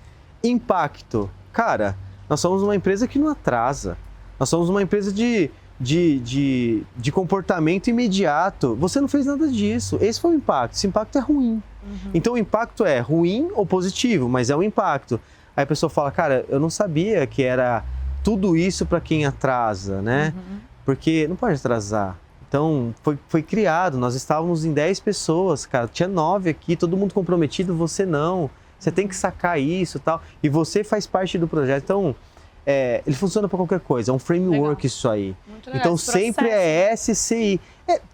Impacto. Cara, nós somos uma empresa que não atrasa. Nós somos uma empresa de de comportamento imediato. Você não fez nada disso. Esse foi o impacto. Esse impacto é ruim. Então o impacto é ruim ou positivo, mas é um impacto. Aí a pessoa fala, cara, eu não sabia que era tudo isso para quem atrasa, né? Porque não pode atrasar. Então foi criado, nós estávamos em 10 pessoas, cara, tinha 9 aqui, todo mundo comprometido, você não. Você tem que sacar isso e tal. E você faz parte do projeto. Então, ele funciona para qualquer coisa, é um framework isso aí. Muito legal, então esse sempre processo. é SCI.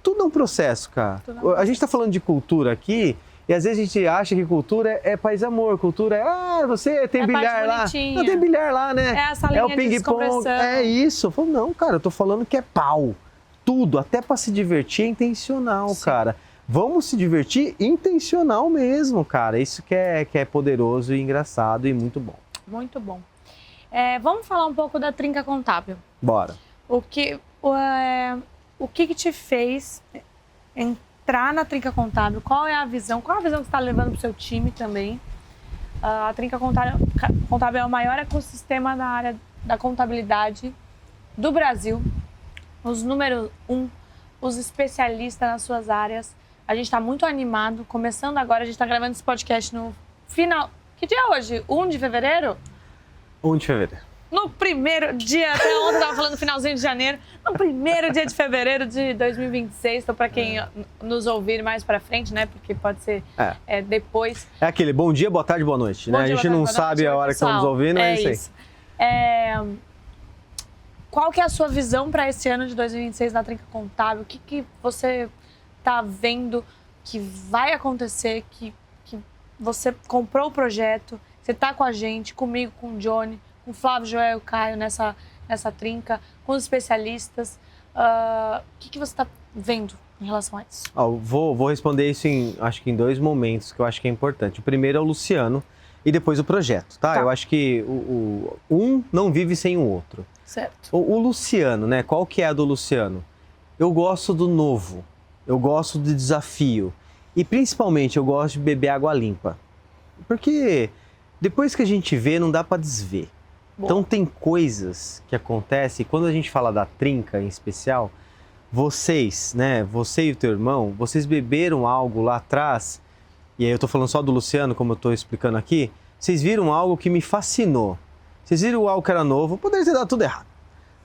Tudo é um processo, cara. A gente está falando de cultura aqui, e às vezes a gente acha que cultura é paz e amor, cultura é, você tem bilhar lá. Não tem bilhar lá, né? É a salinha o de ping-pong, descompressão. é isso. Eu falo, não, cara, eu tô falando que é pau. Tudo, até para se divertir é intencional, cara. Vamos se divertir intencional mesmo, cara. Isso que é poderoso e engraçado e muito bom. Muito bom. Vamos falar um pouco da Trinca Contábil. Bora. O que te fez entrar na Trinca Contábil? Qual é a visão? Qual é a visão que você está levando para o seu time também? A Trinca Contábil é o maior ecossistema na área da contabilidade do Brasil. Os número 1, os especialistas nas suas áreas. A gente está muito animado. Começando agora, a gente está gravando esse podcast no final... Que dia é hoje? 1 de fevereiro? 1 de fevereiro. No primeiro dia, até ontem eu estava falando no finalzinho de janeiro, no primeiro dia de fevereiro de 2026, então para quem nos ouvir mais para frente, né, porque pode ser depois. É aquele bom dia, boa tarde, boa noite, né? A gente não sabe a hora que estamos ouvindo, é isso aí. Qual que é a sua visão para esse ano de 2026 na Trinca Contábil? O que você está vendo que vai acontecer, que você comprou o projeto, você está com a gente, comigo, com o Johnny, com o Flávio, Joel e o Caio nessa trinca, com os especialistas. O que você está vendo em relação a isso? Vou responder isso acho que em 2 momentos que eu acho que é importante. O primeiro é o Luciano e depois o projeto, tá? Eu acho que um não vive sem o outro. Certo. O Luciano, né? Qual que é a do Luciano? Eu gosto do novo, eu gosto do desafio e principalmente eu gosto de beber água limpa. Porque depois que a gente vê, não dá para desver. Boa. Então tem coisas que acontecem, quando a gente fala da Trinca em especial, vocês, né, você e o teu irmão, vocês beberam algo lá atrás, e aí eu tô falando só do Luciano, como eu tô explicando aqui, vocês viram algo que me fascinou. Vocês viram algo que era novo, poderia ter dado tudo errado.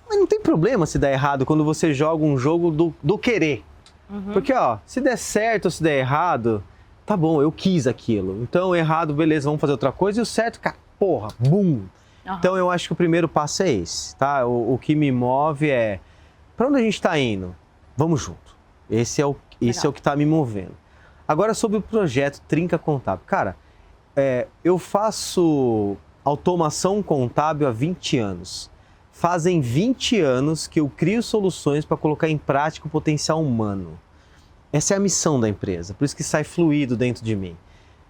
Mas não tem problema se der errado quando você joga um jogo do querer. Porque, se der certo ou se der errado, tá bom, eu quis aquilo. Então, errado, beleza, vamos fazer outra coisa. E o certo, cara, porra, bum. Então, eu acho que o primeiro passo é esse, tá? O que me move é, para onde a gente tá indo? Vamos junto. Esse é o que tá me movendo. Agora, sobre o projeto Trinca Contábil. Cara, eu faço automação contábil há 20 anos. Fazem 20 anos que eu crio soluções para colocar em prática o potencial humano. Essa é a missão da empresa, por isso que sai fluido dentro de mim.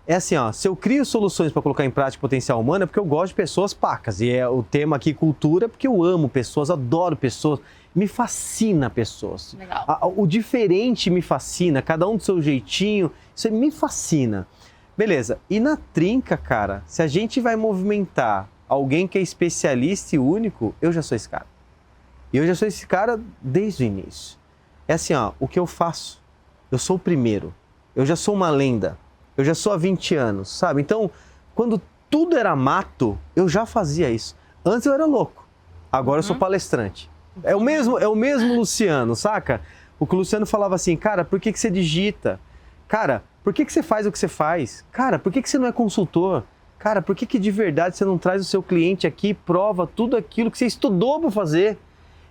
É assim, se eu crio soluções para colocar em prática o potencial humano é porque eu gosto de pessoas pacas. E o tema aqui, cultura, é porque eu amo pessoas, adoro pessoas, me fascina pessoas. Legal. O diferente me fascina, cada um do seu jeitinho, isso me fascina. Beleza, e na Trinca, cara, se a gente vai movimentar alguém que é especialista e único, eu já sou esse cara. E eu já sou esse cara desde o início. É assim, o que eu faço? Eu sou o primeiro. Eu já sou uma lenda. Eu já sou há 20 anos, sabe? Então, quando tudo era mato, eu já fazia isso. Antes eu era louco. Agora eu sou palestrante. É o mesmo Luciano, saca? O que o Luciano falava assim, cara, por que você digita? Cara, por que você faz o que você faz? Cara, por que você não é consultor? Cara, por que de verdade você não traz o seu cliente aqui e prova tudo aquilo que você estudou para fazer?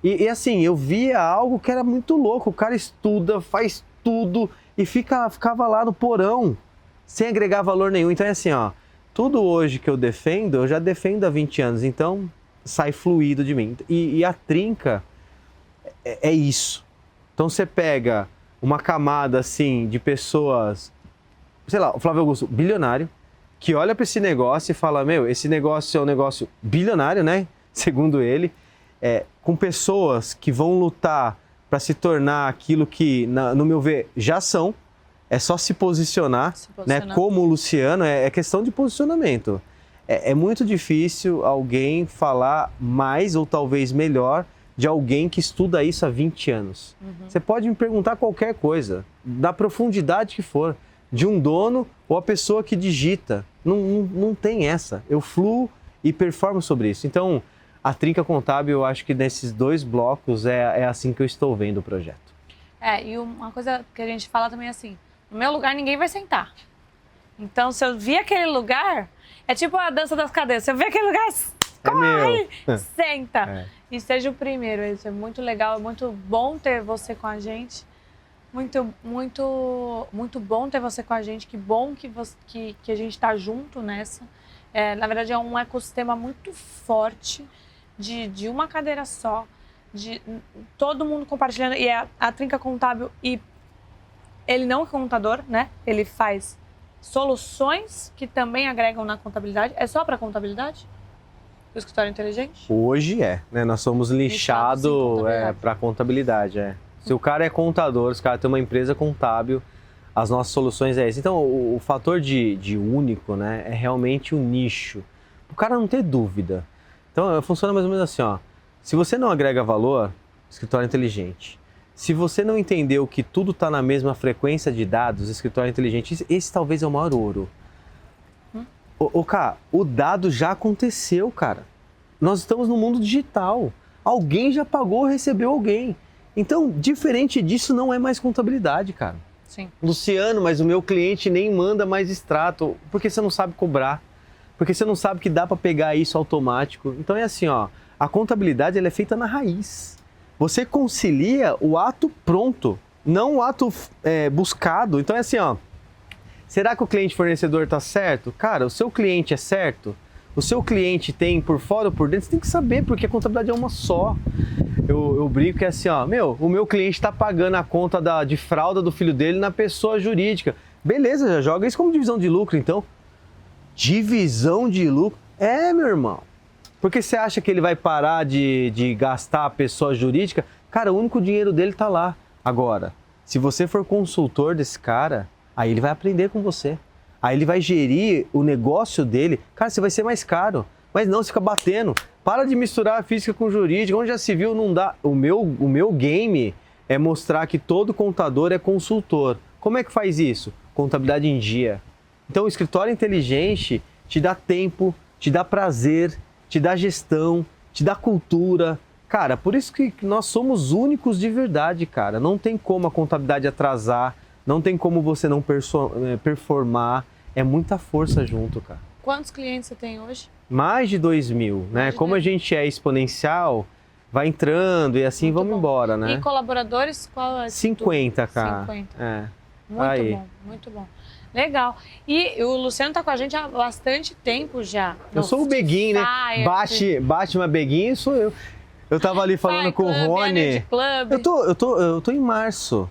E assim, eu via algo que era muito louco. O cara estuda, faz tudo e ficava lá no porão, sem agregar valor nenhum. Então é assim, tudo hoje que eu defendo, eu já defendo há 20 anos. Então sai fluido de mim. E a Trinca é isso. Então você pega uma camada assim de pessoas, sei lá, o Flávio Augusto, bilionário, que olha para esse negócio e fala, esse negócio é um negócio bilionário, né? Segundo ele, com pessoas que vão lutar para se tornar aquilo que, no meu ver, já são. É só se posicionar. Né? Como o Luciano, é questão de posicionamento. É muito difícil alguém falar mais ou talvez melhor de alguém que estuda isso há 20 anos. Você pode me perguntar qualquer coisa, da profundidade que for, de um dono ou a pessoa que digita. Não tem essa. Eu fluo e performo sobre isso. Então, a Trinca Contábil, eu acho que nesses 2 blocos é assim que eu estou vendo o projeto. E uma coisa que a gente fala também é assim, no meu lugar ninguém vai sentar. Então, se eu vi aquele lugar, é tipo a dança das cadeiras. Se eu vi aquele lugar, corre, senta. E seja o primeiro. Isso é muito legal, é muito bom ter você com a gente. Muito bom ter você com a gente. Que bom que a gente está junto nessa. Na verdade, é um ecossistema muito forte de uma cadeira só, de todo mundo compartilhando. E a Trinca Contábil, e ele não é contador, né? Ele faz soluções que também agregam na contabilidade. É só para contabilidade? O escritório inteligente? Hoje né? Nós somos lixado para contabilidade. Se o cara é contador, se o cara tem uma empresa contábil, as nossas soluções é esse. Então, o fator de único, né, é realmente o nicho. O cara não ter dúvida. Então, funciona mais ou menos assim, ó. Se você não agrega valor, escritório inteligente. Se você não entendeu que tudo está na mesma frequência de dados, escritório inteligente, esse talvez é o maior ouro. Cara, o dado já aconteceu, cara. Nós estamos no mundo digital. Alguém já pagou ou recebeu alguém. Então, diferente disso, não é mais contabilidade, cara. Sim. Luciano, mas o meu cliente nem manda mais extrato, porque você não sabe cobrar, porque você não sabe que dá para pegar isso automático. Então é assim, ó, a contabilidade ela é feita na raiz. Você concilia o ato pronto, não o ato buscado. Então é assim, ó, será que o cliente fornecedor está certo? Cara, o seu cliente é certo? O seu cliente tem por fora ou por dentro? Você tem que saber, porque a contabilidade é uma só. Eu brinco que é assim, ó, o meu cliente está pagando a conta de fralda do filho dele na pessoa jurídica. Beleza, já joga isso como divisão de lucro, então. Divisão de lucro? Meu irmão. Porque você acha que ele vai parar de gastar a pessoa jurídica? Cara, o único dinheiro dele tá lá. Agora, se você for consultor desse cara, aí ele vai aprender com você. Aí ele vai gerir o negócio dele. Cara, você vai ser mais caro. Mas não, você fica batendo. Para de misturar a física com jurídica. Onde já se viu, não dá. O meu game é mostrar que todo contador é consultor. Como é que faz isso? Contabilidade em dia. Então, o escritório inteligente te dá tempo, te dá prazer, te dá gestão, te dá cultura. Cara, por isso que nós somos únicos de verdade, cara. Não tem como a contabilidade atrasar, não tem como você não performar. É muita força junto, cara. Quantos clientes você tem hoje? Mais de 2.000, né? Como a gente é exponencial, vai entrando e assim vamos embora, né? E colaboradores, qual é? 50, cara. 50. Muito bom, muito bom. Legal. E o Luciano tá com a gente há bastante tempo já. Eu sou o Beguinho, né? Bate uma Beguinho, sou eu. Eu tava ali falando com o Rony. Eu tô em março.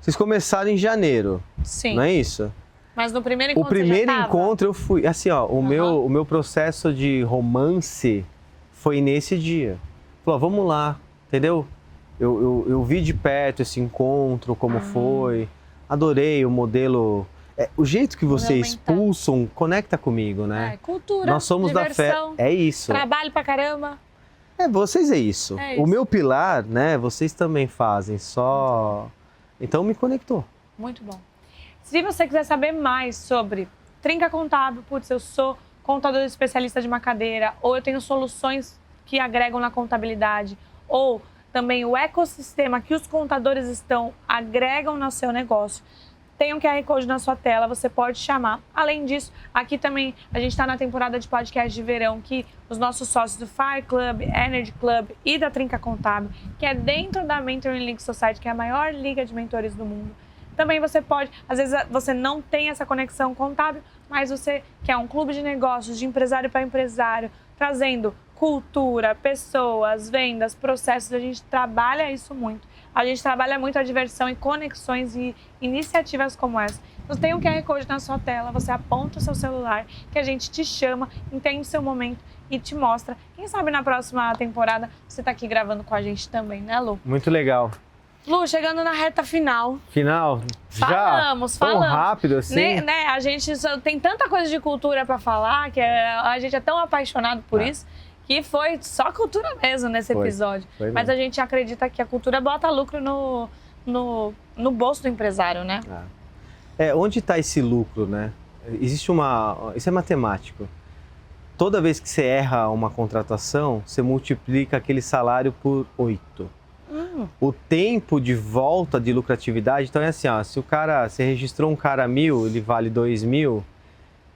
Vocês começaram em janeiro. Sim. Não é isso? Mas no primeiro encontro O primeiro encontro eu fui, assim, ó, o meu processo de romance foi nesse dia. Falou, vamos lá, entendeu? Eu vi de perto esse encontro, como foi. Adorei o modelo. O jeito que vocês pulsam conecta comigo, né? Cultura, nós somos diversão, da fé. É isso. Trabalho pra caramba. Vocês é isso. O meu pilar, né? Vocês também fazem, só. Então me conectou. Muito bom. Se você quiser saber mais sobre Trinca Contábil, putz, eu sou contador especialista de uma cadeira, ou eu tenho soluções que agregam na contabilidade, ou também o ecossistema que os contadores agregam no seu negócio, tem um QR Code na sua tela, você pode chamar. Além disso, aqui também a gente está na temporada de podcast de verão, que os nossos sócios do Fire Club, Energy Club e da Trinca Contábil, que é dentro da Mentoring League Society, que é a maior liga de mentores do mundo. Também você pode, às vezes você não tem essa conexão contábil, mas você quer um clube de negócios, de empresário para empresário, trazendo cultura, pessoas, vendas, processos, a gente trabalha isso muito. A gente trabalha muito a diversão e conexões e iniciativas como essa. Então tem um QR Code na sua tela, você aponta o seu celular, que a gente te chama, entende o seu momento e te mostra. Quem sabe na próxima temporada você está aqui gravando com a gente também, né, Lu? Muito legal. Lu, chegando na reta final. Final? Falamos. Tão rápido assim? Né? A gente tem tanta coisa de cultura para falar, que a gente é tão apaixonado por isso, que foi só cultura mesmo nesse episódio. Foi Mas mesmo. a gente acredita que a cultura bota lucro no bolso do empresário, né? Onde está esse lucro, né? Existe isso é matemático. Toda vez que você erra uma contratação, você multiplica aquele salário por 8. O tempo de volta de lucratividade, então é assim, ó, se você registrou um cara 1.000, ele vale 2.000,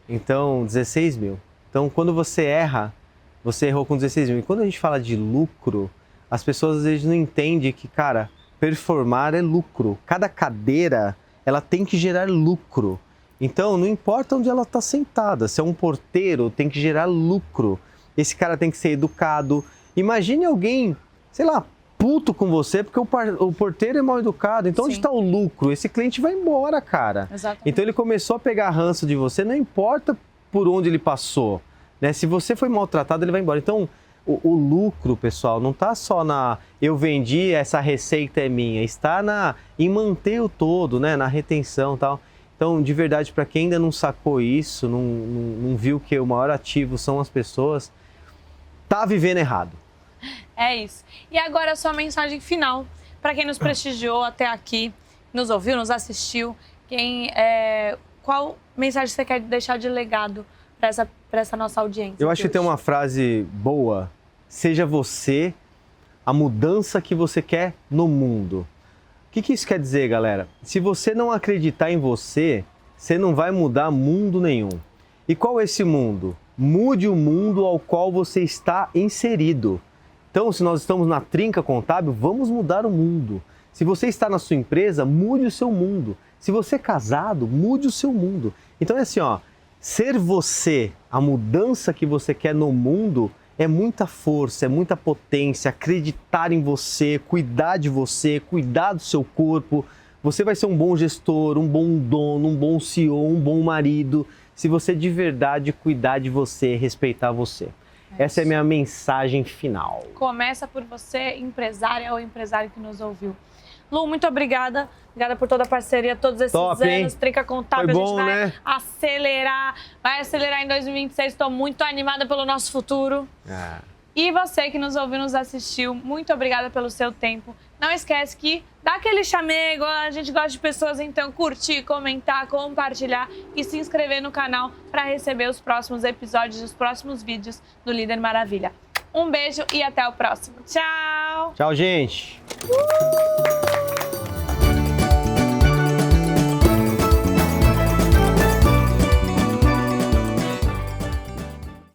então 16.000. Então quando você erra, você errou com 16.000. E quando a gente fala de lucro, as pessoas às vezes não entendem que, cara, performar é lucro. Cada cadeira, ela tem que gerar lucro. Então, não importa onde ela está sentada, se é um porteiro, tem que gerar lucro. Esse cara tem que ser educado. Imagine alguém, sei lá, puto com você porque o porteiro é mal educado. Então, onde Sim. está o lucro? Esse cliente vai embora, cara. Exatamente. Então, ele começou a pegar ranço de você, não importa por onde ele passou, né? Se você foi maltratado, ele vai embora. Então, o lucro, pessoal, não está só eu vendi, essa receita é minha. Está em manter o todo, né? Na retenção e tal. Então, de verdade, para quem ainda não sacou isso, não viu que o maior ativo são as pessoas, tá vivendo errado. É isso. E agora a sua mensagem final para quem nos prestigiou até aqui, nos ouviu, nos assistiu. Qual mensagem você quer deixar de legado para essa nossa audiência? Eu acho que tem uma frase boa: seja você a mudança que você quer no mundo. O que isso quer dizer, galera? Se você não acreditar em você, você não vai mudar mundo nenhum. E qual é esse mundo? Mude o mundo ao qual você está inserido. Então, se nós estamos na trinca contábil, vamos mudar o mundo. Se você está na sua empresa, mude o seu mundo. Se você é casado, mude o seu mundo. Então é assim, ó, ser você, a mudança que você quer no mundo, é muita força, é muita potência, acreditar em você, cuidar de você, cuidar do seu corpo. Você vai ser um bom gestor, um bom dono, um bom CEO, um bom marido, se você de verdade cuidar de você, respeitar você. Essa é a minha mensagem final. Começa por você, empresária ou empresário que nos ouviu. Lu, muito obrigada. Obrigada por toda a parceria, todos esses Top, anos. hein? Trinca Contábil, Foi bom, a gente vai né? vai acelerar em 2026. Estou muito animada pelo nosso futuro. E você que nos ouviu, nos assistiu, muito obrigada pelo seu tempo. Não esquece que dá aquele chamego, a gente gosta de pessoas, então curtir, comentar, compartilhar e se inscrever no canal para receber os próximos episódios, os próximos vídeos do Líder Maravilha. Um beijo e até o próximo. Tchau! Tchau, gente!